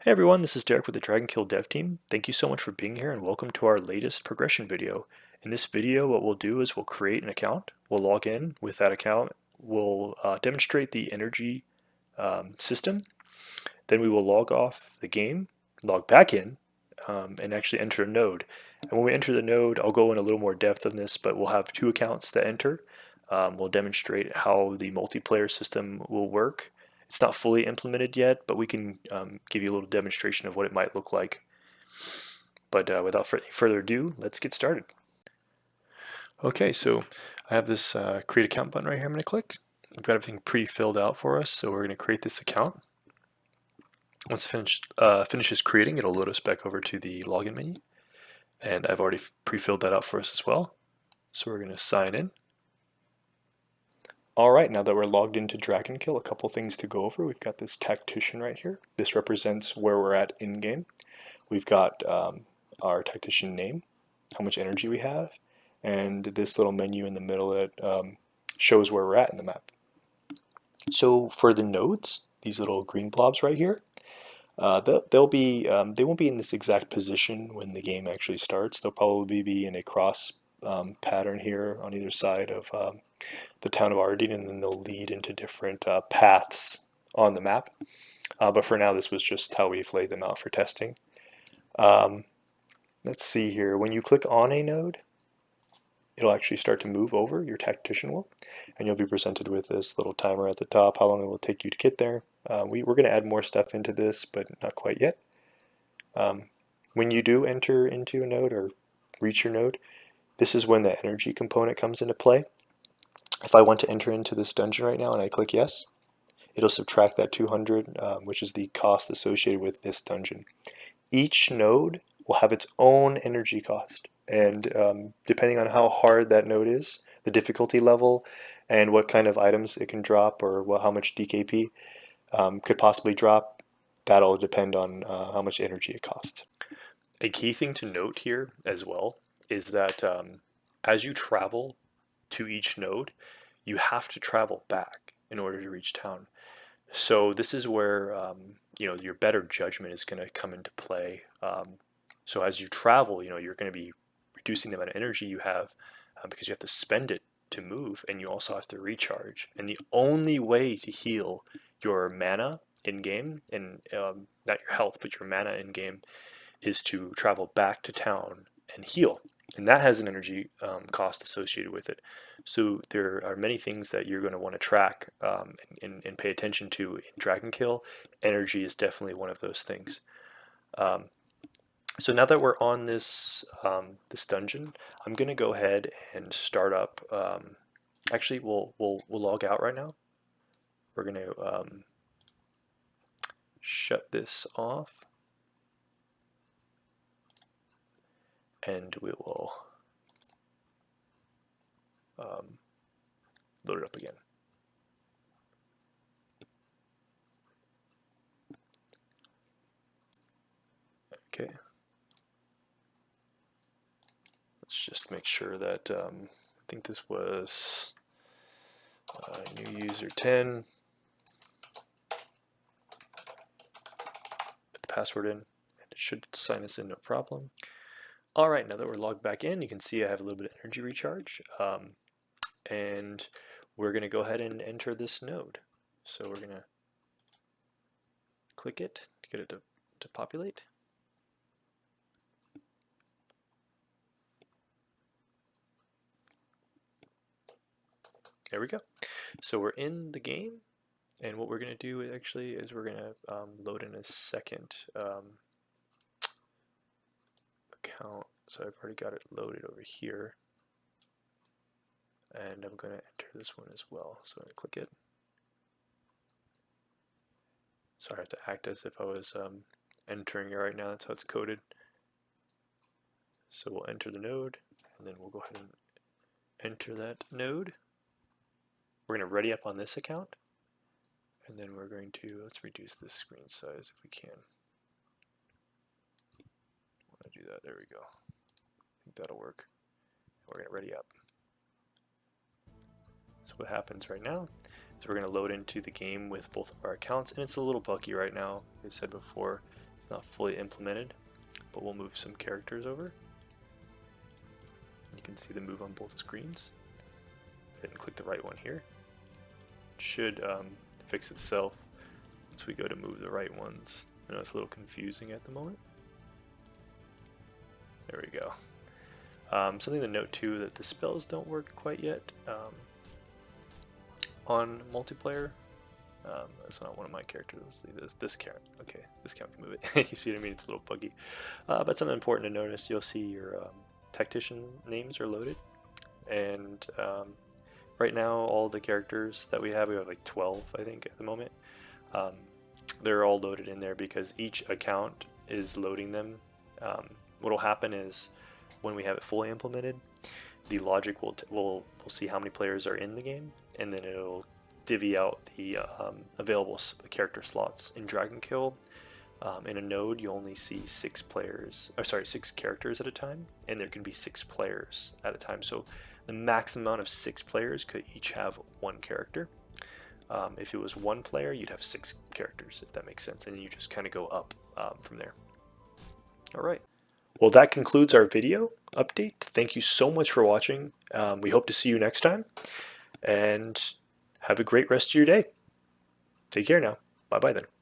Hey everyone, this is Derek with the DragonKill dev team. Thank you so much for being here and welcome to our latest progression video. In this video, what we'll do is we'll create an account, we'll log in with that account, we'll demonstrate the energy system, then we will log off the game, log back in, and actually enter a node. And when we enter the node, I'll go in a little more depth on this, but we'll have two accounts that enter. We'll demonstrate how the multiplayer system will work. It's not fully implemented yet, but we can give you a little demonstration of what it might look like. But without further ado, let's get started. Okay, so I have this create account button right here I'm going to click. We've got everything pre-filled out for us, so we're going to create this account. Once it finishes creating, it'll load us back over to the login menu. And I've already pre-filled that out for us as well. So we're going to sign in. Alright, now that we're logged into DragonKill, a couple things to go over. We've got this tactician right here. This represents where we're at in-game. We've got our tactician name, how much energy we have, and this little menu in the middle that shows where we're at in the map. So for the nodes, these little green blobs right here, they won't be in this exact position when the game actually starts. They'll probably be in a cross pattern here on either side of the town of Ardeen, and then they'll lead into different paths on the map. But for now, this was just how we've laid them out for testing. Let's see here. When you click on a node, it'll actually start to move over, your tactician will, and you'll be presented with this little timer at the top, how long it will take you to get there. We're going to add more stuff into this, but not quite yet. When you do enter into a node or reach your node, this is when the energy component comes into play. If I want to enter into this dungeon right now and I click yes, it'll subtract that 200, which is the cost associated with this dungeon. Each node will have its own energy cost, and depending on how hard that node is, the difficulty level, and what kind of items it can drop, or how much DKP could possibly drop, that'll depend on how much energy it costs. A key thing to note here as well is that as you travel to each node, you have to travel back in order to reach town. So this is where your better judgment is going to come into play. So as you travel, you're going to be reducing the amount of energy you have because you have to spend it to move, and you also have to recharge. And the only way to heal your mana in game, and not your health, but your mana in game, is to travel back to town and heal. And that has an energy cost associated with it. So there are many things that you're going to want to track and pay attention to in DragonKill. Energy is definitely one of those things. So now that we're on this this dungeon, I'm going to go ahead and start up. Actually, we'll log out right now. We're going to shut this off. And we will load it up again. Okay. Let's just make sure that, I think this was new user 10. Put the password in, and it should sign us in no problem. Alright, now that we're logged back in, you can see I have a little bit of energy recharge. And we're going to go ahead and enter this node. So we're going to click it to get it to populate. There we go. So we're in the game, and what we're going to do actually is we're going to load in a second account. So I've already got it loaded over here, and I'm going to enter this one as well. So I'm going to click it. So I have to act as if I was entering it right now. That's how it's coded. So we'll enter the node, and then we'll go ahead and enter that node. We're going to ready up on this account, and then we're going to, let's reduce this screen size if we can. I want to do that. There we go. I think that'll work. We're going to ready up. So what happens right now is we're going to load into the game with both of our accounts, and it's a little buggy right now. Like I said before, It's not fully implemented, but we'll move some characters over. You can see the move on both screens. Hit and click the right one here. It should fix itself once we go to move the right ones. I know it's a little confusing at the moment. There we go. Something to note too, that the spells don't work quite yet on multiplayer. That's not one of my characters. Let's leave this count. Okay, this count can move it. You see what I mean? It's a little buggy. But something important to notice, you'll see your tactician names are loaded. And right now, all the characters that we have like 12, I think, at the moment. They're all loaded in there because each account is loading them. What will happen is when we have it fully implemented, the logic will see how many players are in the game, and then it'll divvy out the available character slots. In DragonKill, in a node, you only see 6 characters at a time, and there can be 6 players at a time. So the maximum amount of 6 players could each have 1 character. If it was 1 player, you'd have 6 characters, if that makes sense, and you just kind of go up from there. All right. Well, that concludes our video update. Thank you so much for watching. We hope to see you next time, and have a great rest of your day. Take care now. Bye-bye then.